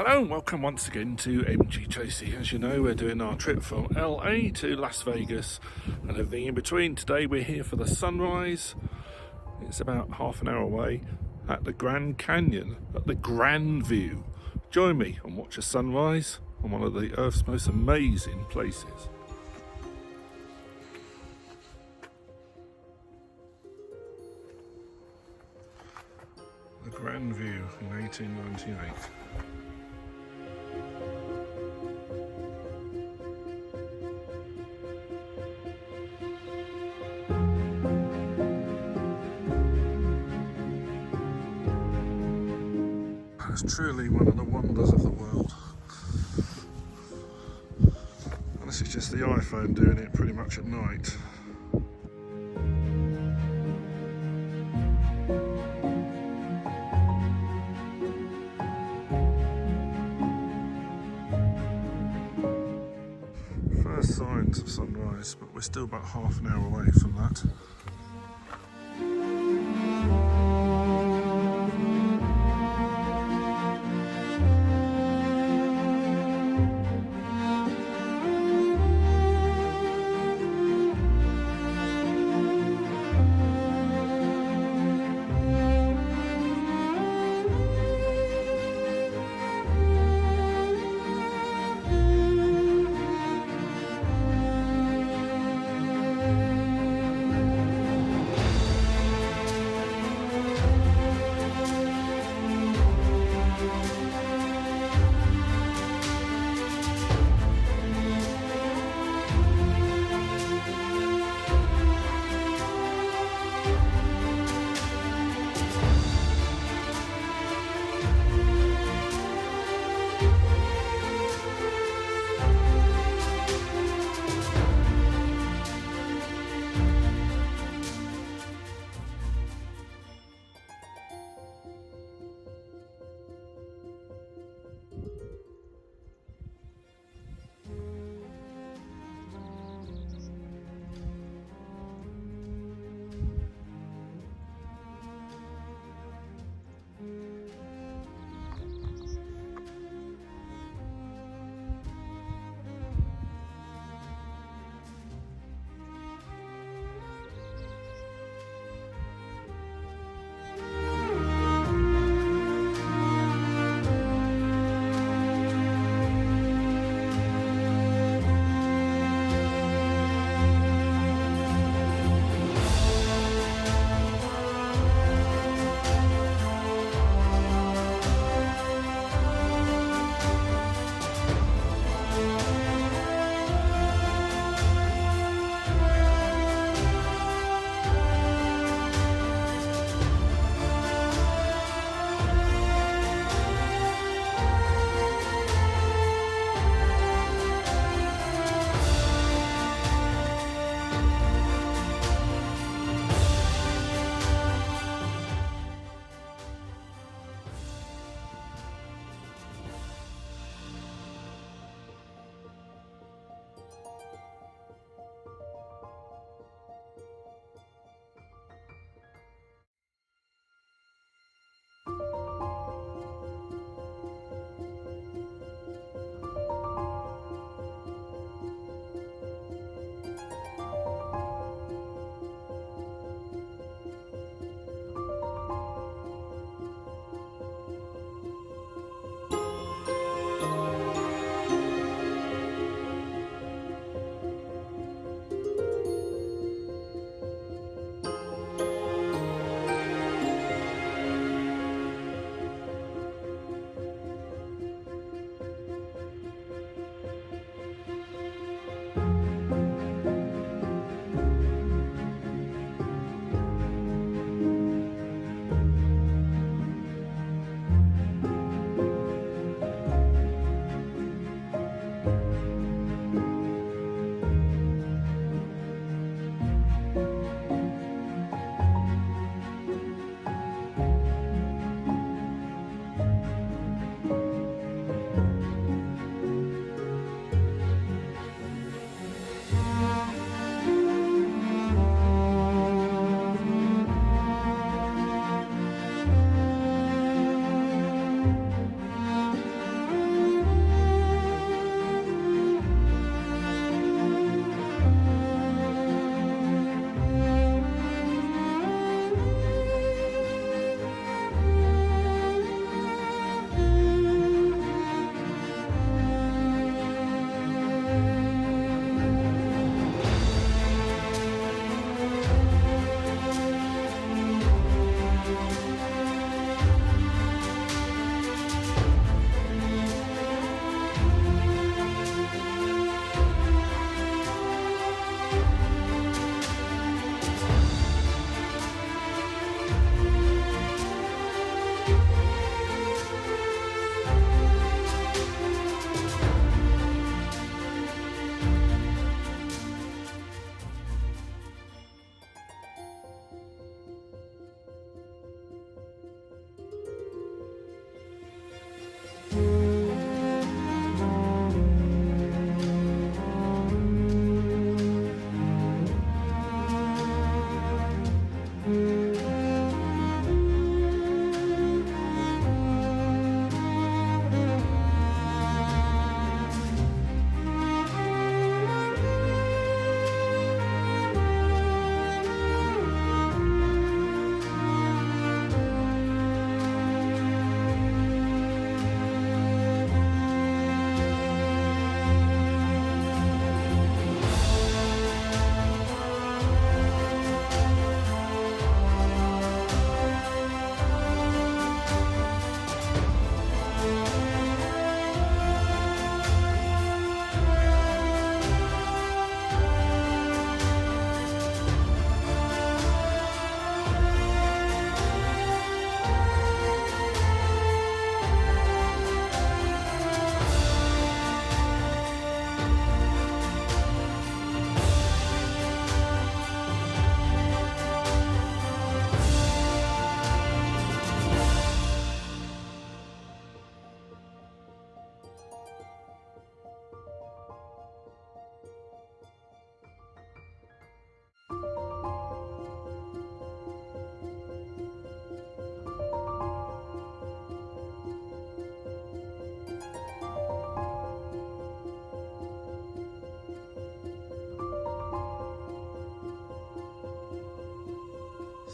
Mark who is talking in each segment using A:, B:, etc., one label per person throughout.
A: Hello and welcome once again to MG Tracy. As you know, we're doing our trip from LA to Las Vegas and everything in between. Today we're here for the sunrise. It's about half an hour away at the Grand Canyon, at the Grand View. Join me and watch a sunrise on one of the Earth's most amazing places. The Grand View in 1898. It's truly one of the wonders of the world. And this is just the iPhone doing it pretty much at night. First signs of sunrise, but we're still about half an hour away from that.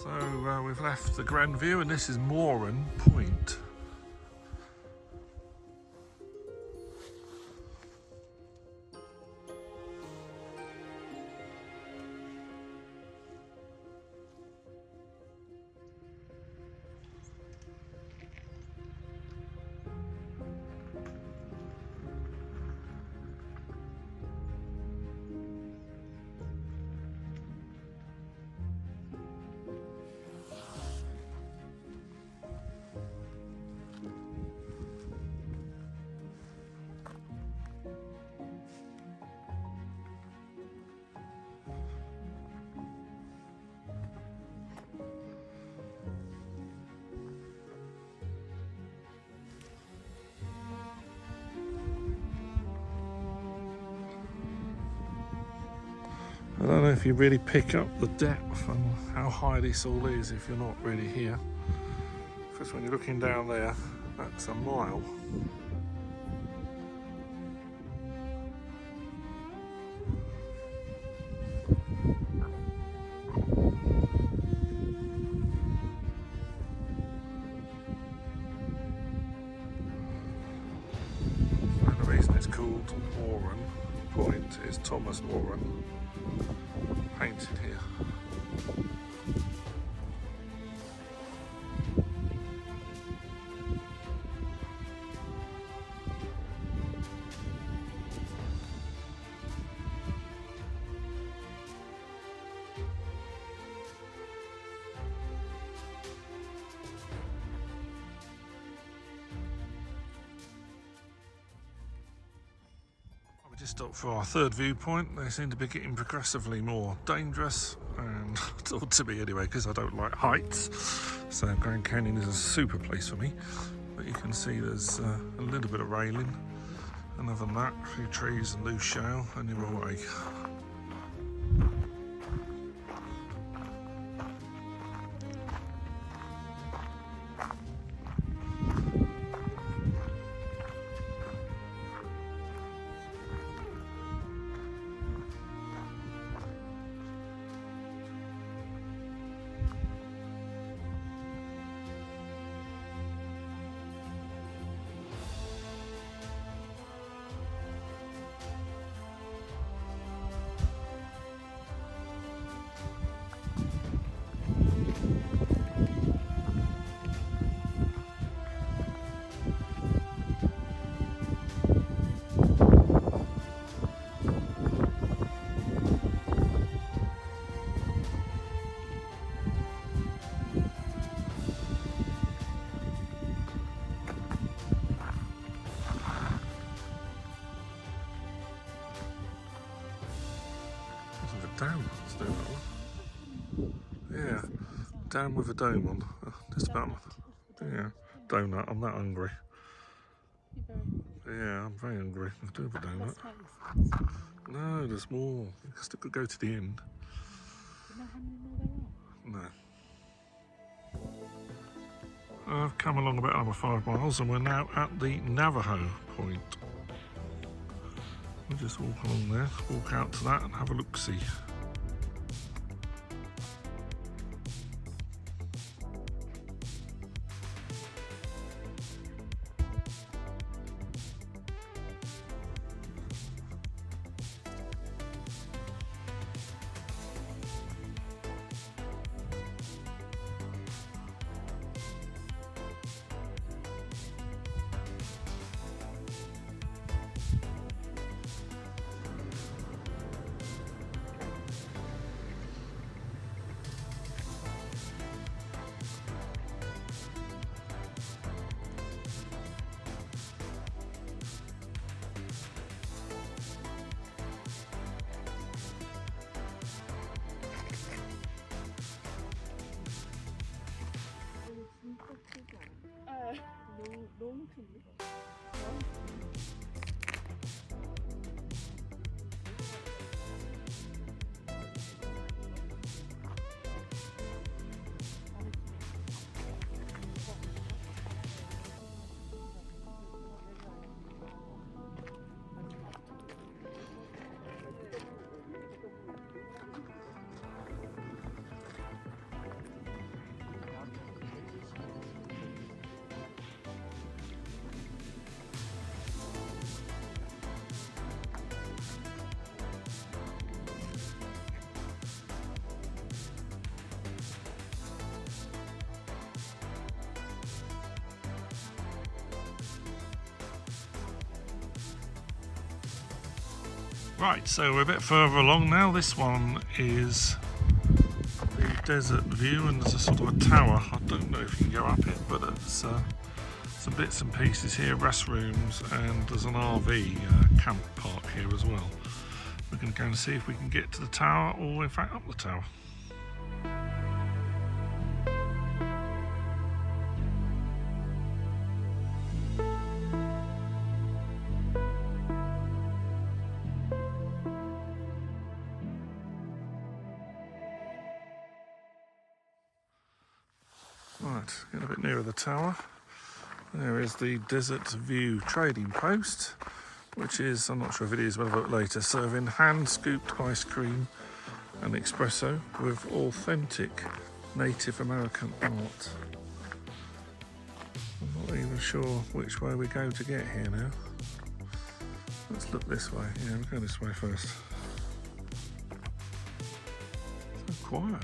A: So we've left the Grand View and this is Moran Point. I don't know if you really pick up the depth and how high this all is if you're not really here. Because when you're looking down there, that's a mile. So the reason it's called Moran Point is Thomas Moran painted here. We just stopped for our third viewpoint. They seem to be getting progressively more dangerous, and to me anyway, because I don't like heights. So Grand Canyon is a super place for me. But you can see there's a little bit of railing, and other than that, a few trees and loose shale, and you're away. Dam, let's do that one. Yeah, dam with a dome on. Just about, yeah, donut. I'm that hungry. Yeah, I'm very hungry. Let's do a donut. No, there's more. You still could go to the end. No. I've come along about another 5 miles and we're now at the Navajo Point. We'll just walk along there, walk out to that and have a look-see.
B: 너무 큰데?
A: Right, so we're a bit further along now. This one is the desert view, and there's a sort of a tower. I don't know if you can go up it, but it's some bits and pieces here, restrooms, and there's an RV camp park here as well. We're going to go and see if we can get to the tower, or in fact up the tower. Right, get a bit nearer the tower. There is the Desert View trading post, which is, I'm not sure if it is, we'll have a look later, serving hand-scooped ice cream and espresso with authentic Native American art. I'm not even sure which way we go to get here now. Let's look this way. Yeah, we'll go this way first. So quiet.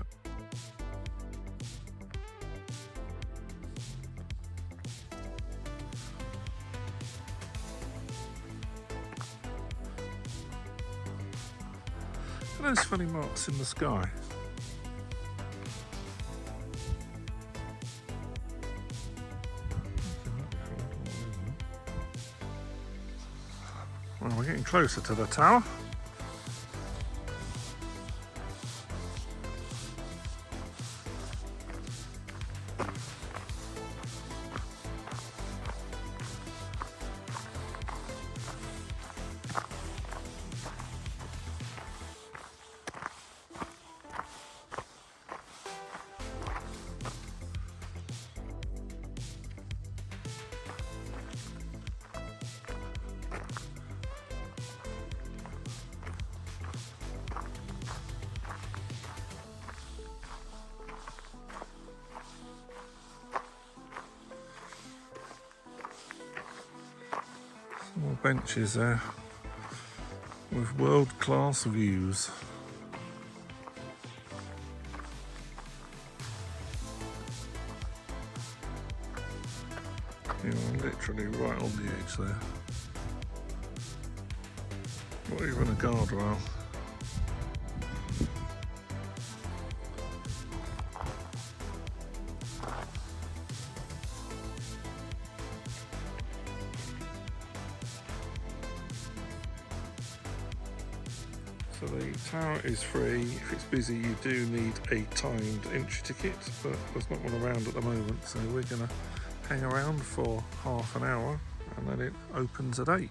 A: Those funny marks in the sky. Well, we're getting closer to the tower. More benches there with world-class views. You're literally right on the edge there. Not even a guardrail. So the tower is free. If it's busy, you do need a timed entry ticket, but there's not one around at the moment, so we're going to hang around for half an hour and then it opens at 8.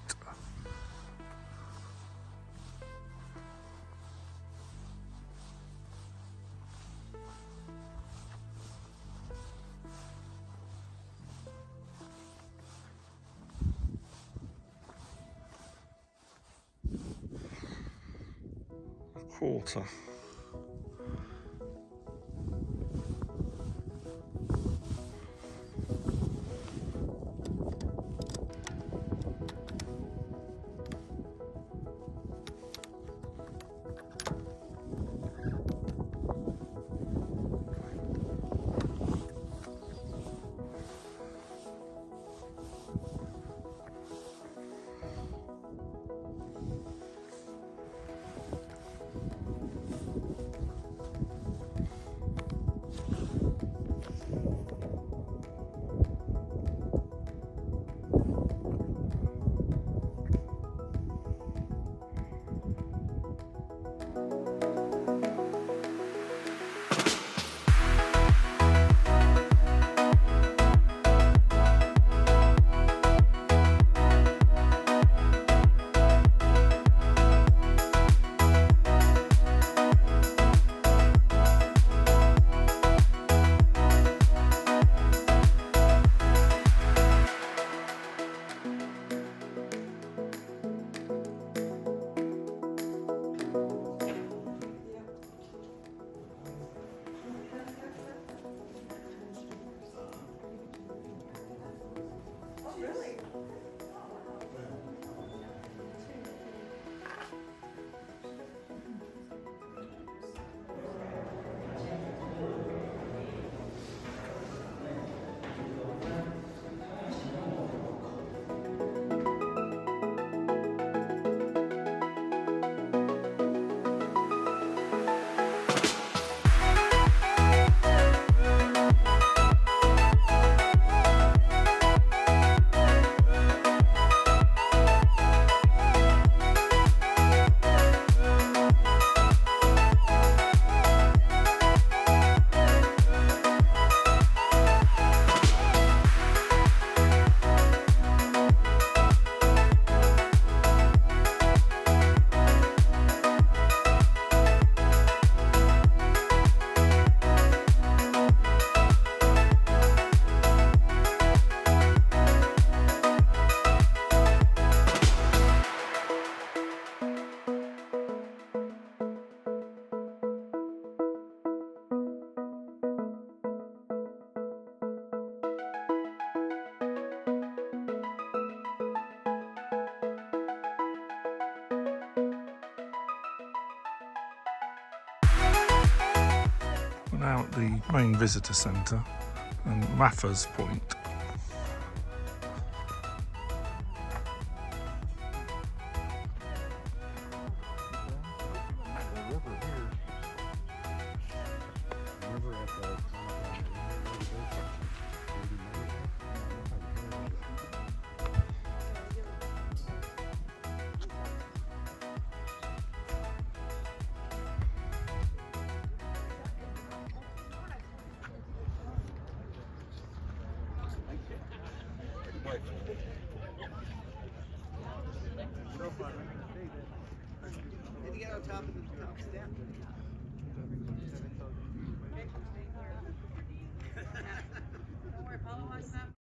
A: Quarter. now at the main visitor centre and Raffers Point.
C: Did you get on top of the top step?